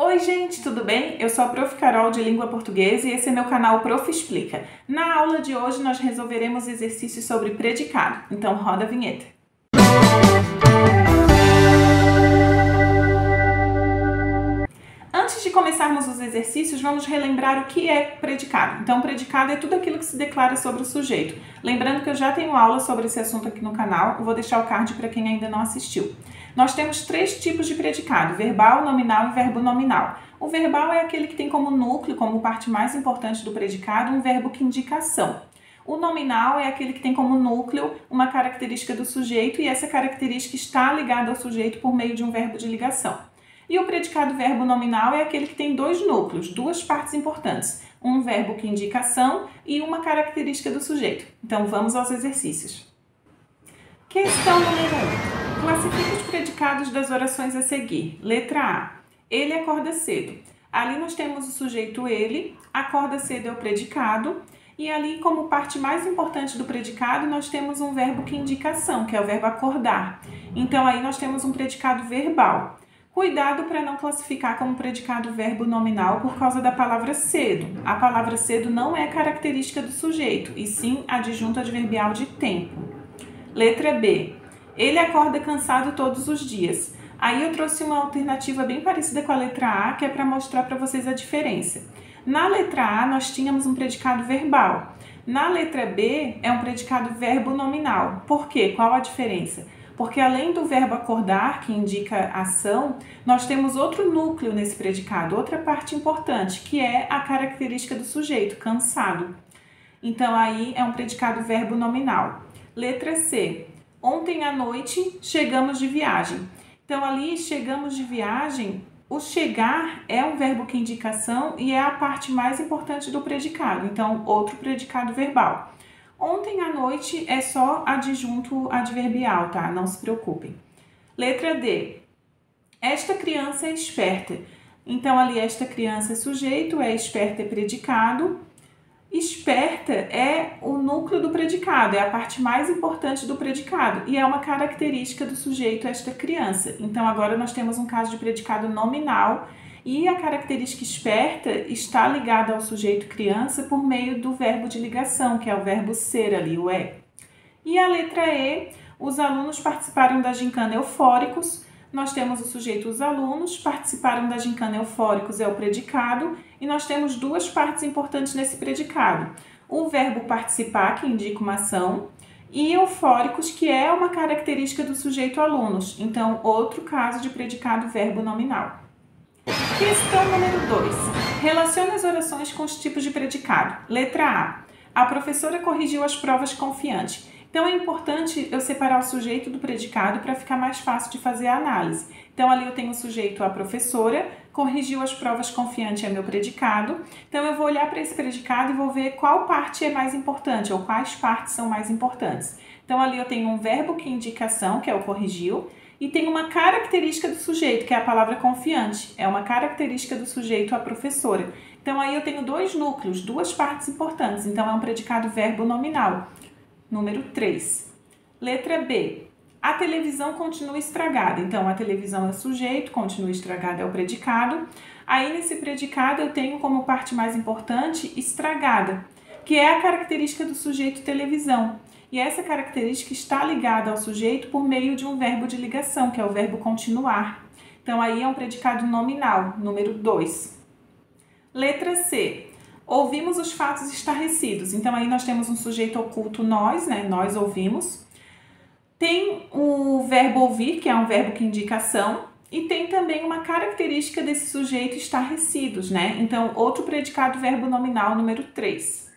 Oi gente, tudo bem? Eu sou a Prof. Carol de Língua Portuguesa e esse é meu canal Prof. Explica. Na aula de hoje nós resolveremos exercícios sobre predicado, então roda a vinheta. Antes de começarmos os exercícios, vamos relembrar o que é predicado. Então, predicado é tudo aquilo que se declara sobre o sujeito. Lembrando que eu já tenho aula sobre esse assunto aqui no canal, eu vou deixar o card para quem ainda não assistiu. Nós temos três tipos de predicado: verbal, nominal e verbo nominal. O verbal é aquele que tem como núcleo, como parte mais importante do predicado, um verbo que indica ação. O nominal é aquele que tem como núcleo uma característica do sujeito e essa característica está ligada ao sujeito por meio de um verbo de ligação. E o predicado verbo nominal é aquele que tem dois núcleos, duas partes importantes, um verbo que indica ação e uma característica do sujeito. Então vamos aos exercícios. Questão número 1. Classifique os predicados das orações a seguir. Letra A. Ele acorda cedo. Ali nós temos o sujeito ele, acorda cedo é o predicado, e ali como parte mais importante do predicado nós temos um verbo que indica ação, que é o verbo acordar. Então aí nós temos um predicado verbal. Cuidado para não classificar como predicado verbo nominal por causa da palavra cedo. A palavra cedo não é característica do sujeito, e sim adjunto adverbial de tempo. Letra B. Ele acorda cansado todos os dias. Aí eu trouxe uma alternativa bem parecida com a letra A, que é para mostrar para vocês a diferença. Na letra A nós tínhamos um predicado verbal. Na letra B é um predicado verbo nominal. Por quê? Qual a diferença? Porque além do verbo acordar, que indica ação, nós temos outro núcleo nesse predicado, outra parte importante, que é a característica do sujeito, cansado. Então aí é um predicado verbo nominal. Letra C. Ontem à noite chegamos de viagem. Então ali chegamos de viagem, o chegar é um verbo que indica ação e é a parte mais importante do predicado. Então outro predicado verbal. Ontem à noite é só adjunto adverbial, tá? Não se preocupem. Letra D. Esta criança é esperta. Então, ali, esta criança é sujeito, é esperta é predicado. Esperta é o núcleo do predicado, é a parte mais importante do predicado e é uma característica do sujeito esta criança. Então, agora nós temos um caso de predicado nominal e a característica esperta está ligada ao sujeito criança por meio do verbo de ligação, que é o verbo ser ali, o é. E a letra E, os alunos participaram da gincana eufóricos. Nós temos o sujeito os alunos, participaram da gincana eufóricos é o predicado e nós temos duas partes importantes nesse predicado. O verbo participar, que indica uma ação, e eufóricos, que é uma característica do sujeito alunos. Então, outro caso de predicado verbo nominal. Questão número 2. Relacione as orações com os tipos de predicado. Letra A. A professora corrigiu as provas confiante. Então é importante eu separar o sujeito do predicado para ficar mais fácil de fazer a análise. Então ali eu tenho o sujeito a professora, corrigiu as provas confiante é meu predicado. Então eu vou olhar para esse predicado e vou ver qual parte é mais importante ou quais partes são mais importantes. Então ali eu tenho um verbo que indica ação, que é o corrigiu, e tem uma característica do sujeito, que é a palavra confiante. É uma característica do sujeito a professora. Então aí eu tenho dois núcleos, duas partes importantes. Então é um predicado verbo nominal. Número 3. Letra B. A televisão continua estragada. Então, a televisão é o sujeito, continua estragada é o predicado. Aí, nesse predicado, eu tenho como parte mais importante estragada, que é a característica do sujeito televisão. E essa característica está ligada ao sujeito por meio de um verbo de ligação, que é o verbo continuar. Então, aí é um predicado nominal, número 2. Letra C. Ouvimos os fatos estarrecidos. Então, aí nós temos um sujeito oculto nós, né? Nós ouvimos. Tem o verbo ouvir, que é um verbo que indica ação. E tem também uma característica desse sujeito estarrecidos, né? Então, outro predicado verbo nominal, número 3.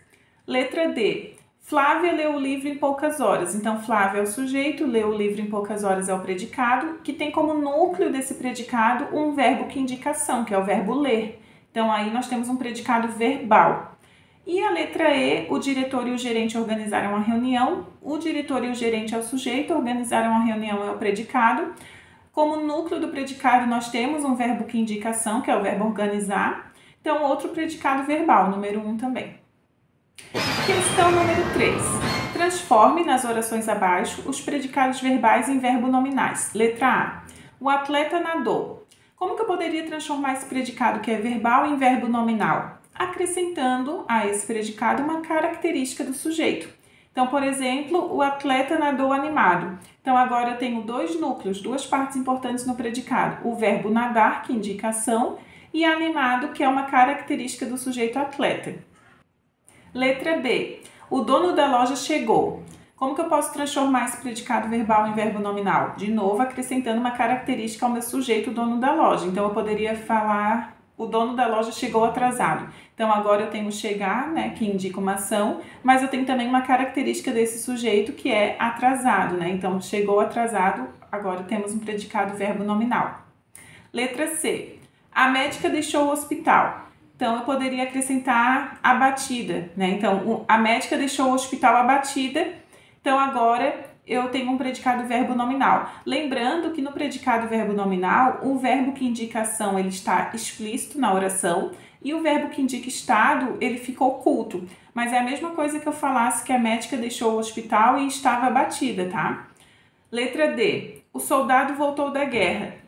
Letra D. Flávia leu o livro em poucas horas. Então, Flávia é o sujeito, leu o livro em poucas horas é o predicado, que tem como núcleo desse predicado um verbo que indica ação, que é o verbo ler. Então, aí nós temos um predicado verbal. E a letra E, o diretor e o gerente organizaram uma reunião. O diretor e o gerente é o sujeito, organizaram uma reunião é o predicado. Como núcleo do predicado, nós temos um verbo que indica ação, que é o verbo organizar. Então, outro predicado verbal, número 1 também. Questão número 3. Transforme nas orações abaixo os predicados verbais em verbo nominais. Letra A. O atleta nadou. Como que eu poderia transformar esse predicado que é verbal em verbo nominal? Acrescentando a esse predicado uma característica do sujeito. Então, por exemplo, o atleta nadou animado. Então, agora eu tenho dois núcleos, duas partes importantes no predicado. O verbo nadar, que indica ação, e animado, que é uma característica do sujeito atleta. Letra B. O dono da loja chegou. Como que eu posso transformar esse predicado verbal em verbo nominal? De novo, acrescentando uma característica ao meu sujeito, dono da loja. Então, eu poderia falar, o dono da loja chegou atrasado. Então, agora eu tenho chegar, né, que indica uma ação, mas eu tenho também uma característica desse sujeito, que é atrasado, né? Então, chegou atrasado, agora temos um predicado verbo nominal. Letra C. A médica deixou o hospital. Então, eu poderia acrescentar abatida, né? Então, a médica deixou o hospital abatida. Então, agora eu tenho um predicado verbo nominal. Lembrando que no predicado verbo nominal, o verbo que indica ação, ele está explícito na oração e o verbo que indica estado, ele fica oculto. Mas é a mesma coisa que eu falasse que a médica deixou o hospital e estava abatida, tá? Letra D. O soldado voltou da guerra.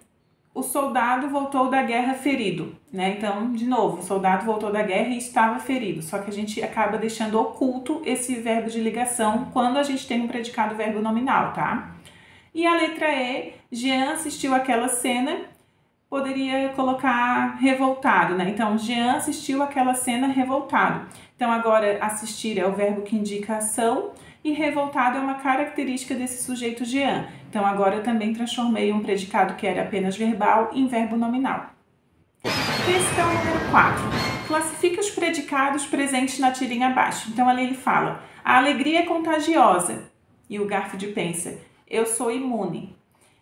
O soldado voltou da guerra ferido, né? Então, de novo, o soldado voltou da guerra e estava ferido. Só que a gente acaba deixando oculto esse verbo de ligação quando a gente tem um predicado verbo nominal, tá? E a letra E, Jean assistiu àquela cena, poderia colocar revoltado, né? Então, Jean assistiu àquela cena revoltado. Então, agora, assistir é o verbo que indica ação e revoltado é uma característica desse sujeito Jean. Então, agora eu também transformei um predicado que era apenas verbal em verbo nominal. Questão número 4. Classifique os predicados presentes na tirinha abaixo. Então, ali ele fala, a alegria é contagiosa. E o Garfield pensa, eu sou imune.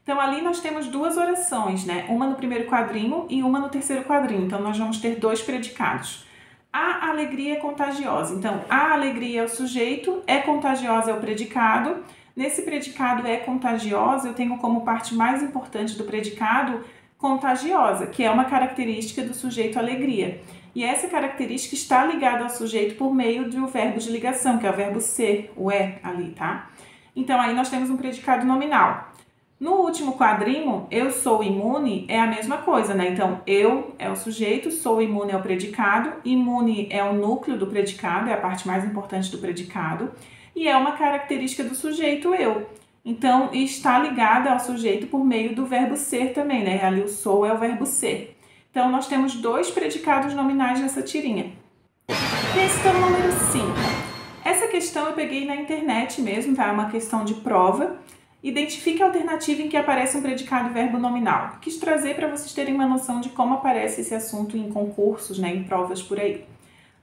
Então, ali nós temos duas orações, né? Uma no primeiro quadrinho e uma no terceiro quadrinho. Então, nós vamos ter dois predicados. A alegria é contagiosa. Então, a alegria é o sujeito, é contagiosa é o predicado. Nesse predicado é contagiosa, eu tenho como parte mais importante do predicado contagiosa, que é uma característica do sujeito alegria. E essa característica está ligada ao sujeito por meio do verbo de ligação, que é o verbo ser, o é ali, tá? Então, aí nós temos um predicado nominal. No último quadrinho, eu sou imune é a mesma coisa, né? Então, eu é o sujeito, sou imune é o predicado, imune é o núcleo do predicado, é a parte mais importante do predicado, e é uma característica do sujeito eu. Então, está ligada ao sujeito por meio do verbo ser também, né? Ali o sou é o verbo ser. Então, nós temos dois predicados nominais nessa tirinha. Questão número 5. Essa questão eu peguei na internet mesmo, tá? É uma questão de prova. Identifique a alternativa em que aparece um predicado verbo nominal. Quis trazer para vocês terem uma noção de como aparece esse assunto em concursos, né, em provas por aí.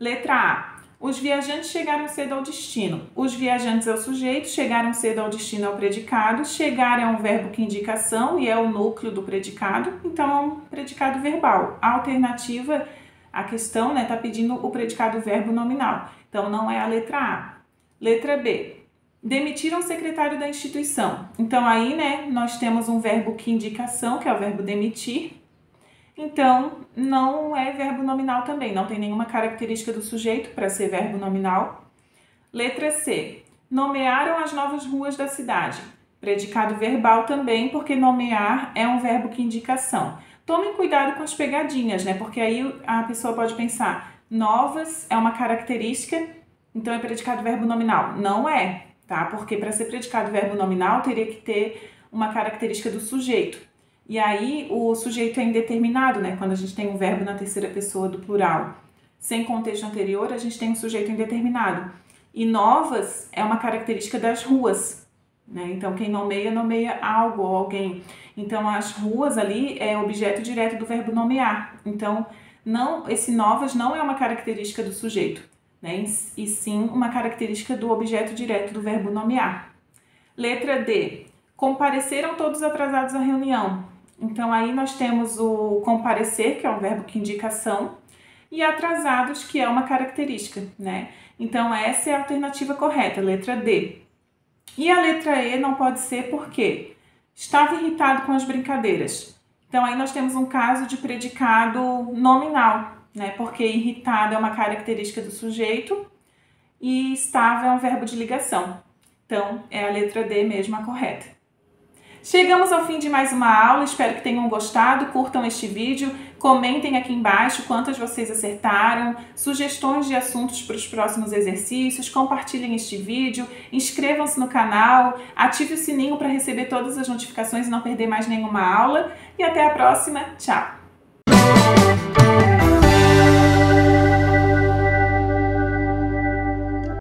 Letra A. Os viajantes chegaram cedo ao destino. Os viajantes é o sujeito, chegaram cedo ao destino é o predicado. Chegar é um verbo que indica ação e é o núcleo do predicado, então é um predicado verbal. A alternativa, a questão, né, tá pedindo o predicado verbo nominal. Então não é a letra A. Letra B. Demitiram o secretário da instituição. Então, aí, né, nós temos um verbo que indica ação, que é o verbo demitir. Então, não é verbo nominal também, não tem nenhuma característica do sujeito para ser verbo nominal. Letra C. Nomearam as novas ruas da cidade. Predicado verbal também, porque nomear é um verbo que indica ação. Tomem cuidado com as pegadinhas, né, porque aí a pessoa pode pensar, novas é uma característica, então é predicado verbo nominal. Não é. Tá? Porque para ser predicado verbo nominal teria que ter uma característica do sujeito. E aí o sujeito é indeterminado, né? Quando a gente tem um verbo na terceira pessoa do plural. Sem contexto anterior, a gente tem um sujeito indeterminado. E novas é uma característica das ruas, né? Então quem nomeia, nomeia algo ou alguém. Então as ruas ali é objeto direto do verbo nomear. Então esse novas não é uma característica do sujeito, né? E sim uma característica do objeto direto do verbo nomear. Letra D. Compareceram todos atrasados à reunião. Então, aí nós temos o comparecer, que é um verbo que indica ação, e atrasados, que é uma característica, né? Então, essa é a alternativa correta, letra D. E a letra E não pode ser porque estava irritado com as brincadeiras. Então, aí nós temos um caso de predicado nominal, né? Porque irritado é uma característica do sujeito e estava é um verbo de ligação. Então, é a letra D mesmo a correta. Chegamos ao fim de mais uma aula, espero que tenham gostado, curtam este vídeo, comentem aqui embaixo quantas vocês acertaram, sugestões de assuntos para os próximos exercícios, compartilhem este vídeo, inscrevam-se no canal, ative o sininho para receber todas as notificações e não perder mais nenhuma aula e até a próxima, tchau!